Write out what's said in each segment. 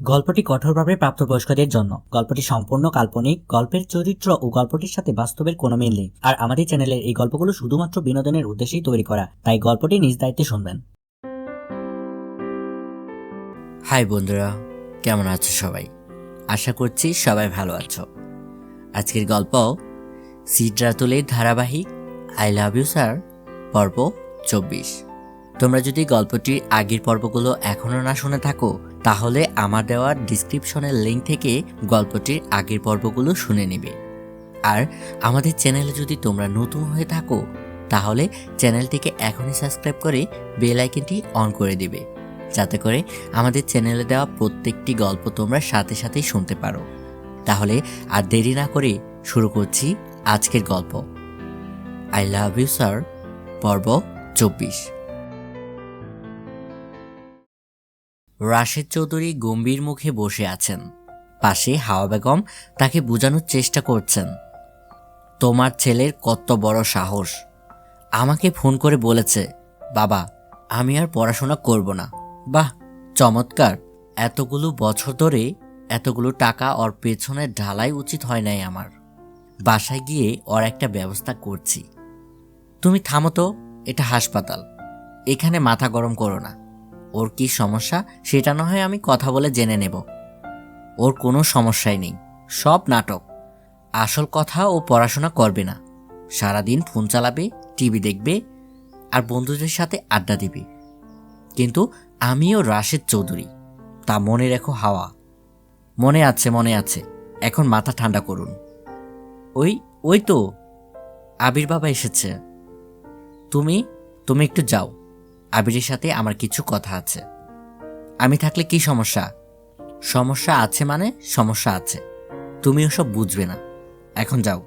গল্পটি কঠোরভাবে প্রাপ্তবয়স্কদের জন্য। গল্পটি সম্পূর্ণ কাল্পনিক, গল্পের চরিত্র ও গল্পটির সাথে বাস্তবের কোনো মিল নেই। আর আমাদের চ্যানেলের এই গল্পগুলো শুধুমাত্র বিনোদনের উদ্দেশ্যেই তৈরি করা, তাই গল্পটি নিজ দায়িত্বে শুনবেন। হাই বন্ধুরা, কেমন আছো সবাই? আশা করছি সবাই ভালো আছো। আজকের গল্প সিদ্রাতুলের ধারাবাহিক আই লাভ ইউ স্যার পর্ব 24। তোমরা যদি গল্পটির আগের পর্বগুলো এখনও না শুনে থাকো, তাহলে আমার দেওয়া ডিসক্রিপশনের লিঙ্ক থেকে গল্পটির আগের পর্বগুলো শুনে নেবে। আর আমাদের চ্যানেলে যদি তোমরা নতুন হয়ে থাকো, তাহলে চ্যানেলটিকে এখনই সাবস্ক্রাইব করে বেল আইকনটি অন করে দিবে, যাতে করে আমাদের চ্যানেলে দেওয়া প্রত্যেকটি গল্প তোমরা সাথে সাথেই শুনতে পারো। তাহলে আর দেরি না করে শুরু করছি আজকের গল্প আই লাভ ইউ স্যার পর্ব 24। রাশেদ চৌধুরী গম্ভীর মুখে বসে আছেন। পাশে হাওয়া বেগম তাকে বোঝানোর চেষ্টা করছেন, তোমার ছেলের কত বড় সাহস! আমাকে ফোন করে বলেছে, বাবা আমি আর পড়াশোনা করব না। বাহ, চমৎকার! এতগুলো বছর ধরে এতগুলো টাকা ওর পেছনে ঢালাই উচিত হয় নাই আমার। বাসায় গিয়ে ওর একটা ব্যবস্থা করছি। তুমি থামো তো, এটা হাসপাতাল, এখানে মাথা গরম করো না। ওর কি সমস্যা সেটা না হয় আমি কথা বলে জেনে নেব। ওর কোনো সমস্যাই নেই, সব নাটক। আসল কথা, ও পড়াশোনা করবে না, সারাদিন ফোন চালাবে, টিভি দেখবে আর বন্ধুদের সাথে আড্ডা দিবে। কিন্তু আমিও রাশেদ চৌধুরী, তা মনে রেখো হাওয়া। মনে আছে মনে আছে, এখন মাথা ঠান্ডা করুন। ওই ওই তো আবির বাবা এসেছে। তুমি তুমি একটু যাও, আবিরের সাথে আমার কিছু কথা আছে। আমি থাকলে কি সমস্যা? সমস্যা আছে মানে সমস্যা আছে, তুমি ওসব বুঝবে না। এখন যাও।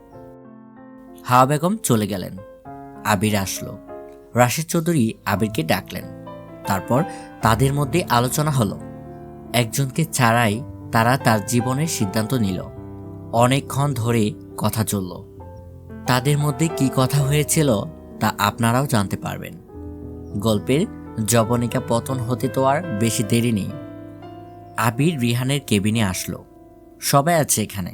হাওয়া বেগম চলে গেলেন। আবির আসলো। রাশেদ চৌধুরী আবিরকে ডাকলেন। তারপর তাদের মধ্যে আলোচনা হলো। একজনকে ছাড়াই তারা তার জীবনের সিদ্ধান্ত নিল। অনেকক্ষণ ধরে কথা চলল। তাদের মধ্যে কি কথা হয়েছিল তা আপনারাও জানতে পারবেন। গল্পের জবনিকা পতন হতে তো আর বেশি দেরি নেই। আবির রিহানের কেবিনে আসলো। সবাই আছে এখানে,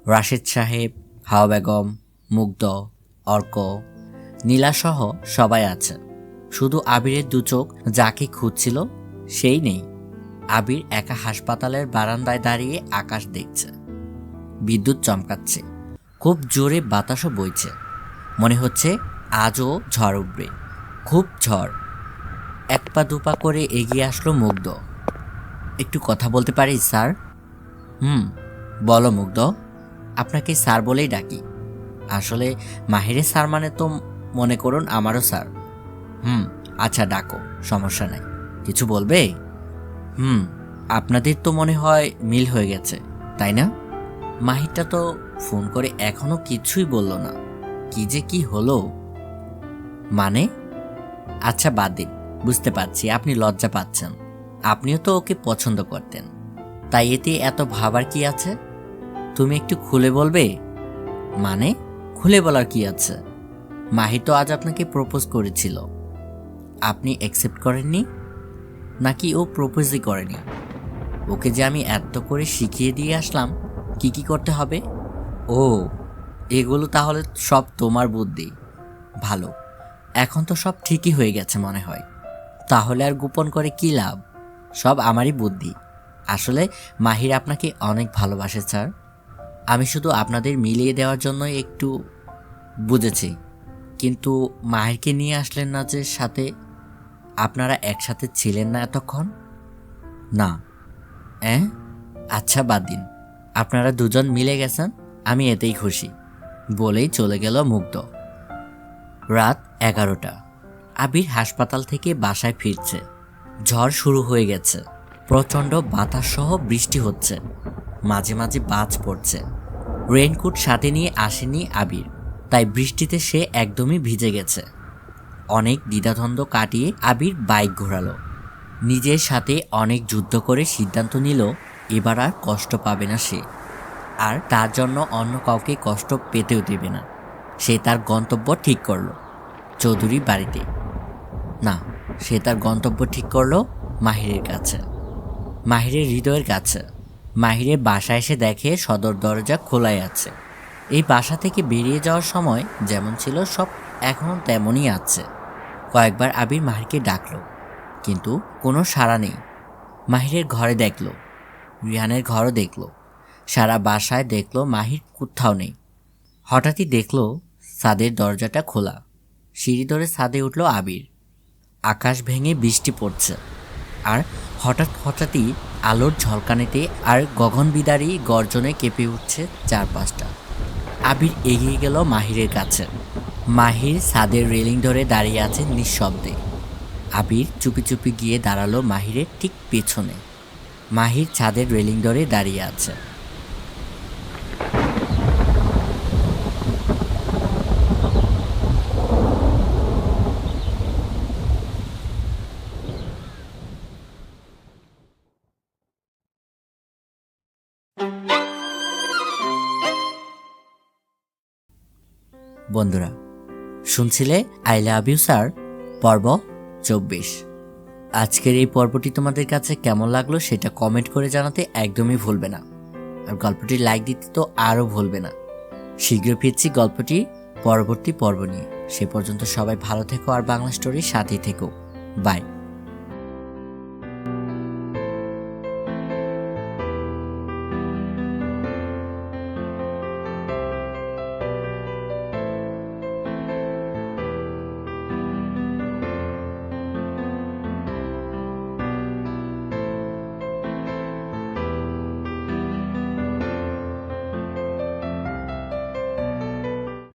রাশেদ সাহেব, হাওয়া বেগম, মুগ্ধ, অর্ক, নীলাসহ সবাই আছে। শুধু আবিরের দু চোখ যাকে খুঁজছিল সেই নেই। আবির একা হাসপাতালের বারান্দায় দাঁড়িয়ে আকাশ দেখছে। বিদ্যুৎ চমকাচ্ছে, খুব জোরে বাতাসও বইছে। মনে হচ্ছে আজও ঝড় উঠবে, খুব ঝড়। এক পা দুপা করে এগিয়ে আসলো মুগ্ধ। একটু কথা বলতে পারি স্যার? বলো মুগ্ধ। আপনাকে স্যার বলেই ডাকি। আসলে মাহিরের স্যার মানে তো মনে করুন আমারও স্যার। আচ্ছা ডাকো, সমস্যা নাই। কিছু বলবে? আপনাদের তো মনে হয় মিল হয়ে গেছে, তাই না? মাহিরটা তো ফোন করে এখনো কিছুই বলল না। কি যে কি হলো মানে? আচ্ছা বাদ দিন, বুঝতে পারছি আপনি লজ্জা পাচ্ছেন। আপনিও তো ওকে পছন্দ করতেন, তাই এতে এত ভাবার কি আছে? তুমি একটু খুলে বলবে? মানে খুলে বলার কি আছে? মাহি তো আজ আপনাকে প্রপোজ করেছিল, আপনি অ্যাকসেপ্ট করেননি? নাকি ও প্রপোজই করেনি? ওকে যে আমি এত করে শিখিয়ে দিয়ে আসলাম কি কি করতে হবে। ও, এগুলো তাহলে সব তোমার বুদ্ধি। ভালো, এখন তো সব ঠিকই হয়ে গেছে মনে হয়। তাহলে আর গোপন করে কি লাভ? সব আমারই বুদ্ধি। আসলে মাহির আপনাকে অনেক ভালোবাসে স্যার। আমি শুধু আপনাদের মিলিয়ে দেওয়ার জন্য একটু বুঝেছি। কিন্তু মাহিরকে নিয়ে আসলেন না যে সাথে? আপনারা একসাথে ছিলেন না এতক্ষণ? না। আচ্ছা বাদ দিন, আপনারা দুজন মিলে গেছেন, আমি এতেই খুশি। বলেই চলে গেল মুগ্ধ। রাত 11টা। আবির হাসপাতাল থেকে বাসায় ফিরছে। ঝড় শুরু হয়ে গেছে। প্রচণ্ড বাতাস সহ বৃষ্টি হচ্ছে, মাঝে মাঝে বাজ পড়ছে। রেইনকোট সাথে নিয়ে আসেনি আবির, তাই বৃষ্টিতে সে একদমই ভিজে গেছে। অনেক দ্বিধাদ্বন্দ্ব কাটিয়ে আবির বাইক ঘোরালো। নিজের সাথে অনেক যুদ্ধ করে সিদ্ধান্ত নিল এবার আর কষ্ট পাবে না সে, আর তার জন্য অন্য কাউকে কষ্ট পেতেও দেবে না। সে তার গন্তব্য ঠিক করলো চৌধুরী বাড়িতে না, সে তার গন্তব্য ঠিক করলো মাহিরের কাছে। মাহিরের হৃদয়ের কাছে। মাহিরের বাসা এসে দেখে সদর দরজা খোলাই আছে। এই বাসা থেকে বেরিয়ে যাওয়ার সময় যেমন ছিল সব এখনও তেমনই আছে। কয়েকবার আবির মাহিরকে ডাকলো, কিন্তু কোনো সাড়া নেই। মাহিরের ঘরে দেখলো, রিহানের ঘরও দেখলো, সারা বাসায় দেখলো, মাহির কোথাও নেই। হঠাৎই দেখলো ছাদের দরজাটা খোলা। সিঁড়ি ধরে ছাদে উঠল আবির। আকাশ ভেঙে বৃষ্টি পড়ছে, আর হঠাৎই আলোর ঝলকানিতে আর গগনবিদারী গর্জনে কেঁপে উঠছে চারপাশটা। আবির এগিয়ে গেল মাহিরের কাছে। মাহির ছাদের রেলিং ধরে দাঁড়িয়ে আছে নিঃশব্দে। আবির চুপি চুপি গিয়ে দাঁড়ালো মাহিরের ঠিক পেছনে। মাহির ছাদের রেলিং ধরে দাঁড়িয়ে আছে। বন্ধুরা, শুনছিলে আই লাভ ইউ স্যার পর্ব 24। আজকের এই পর্বটি তোমাদের কাছে কেমন লাগলো সেটা কমেন্ট করে জানাতে একদমই ভুলবে না, আর গল্পটি লাইক দিতে তো আরও ভুলবে না। শীঘ্রই ফিরছি গল্পটি পরবর্তী পর্ব নিয়ে। সে পর্যন্ত সবাই ভালো থেকো আর বাংলা স্টোরির সাথেই থেকো। বাই।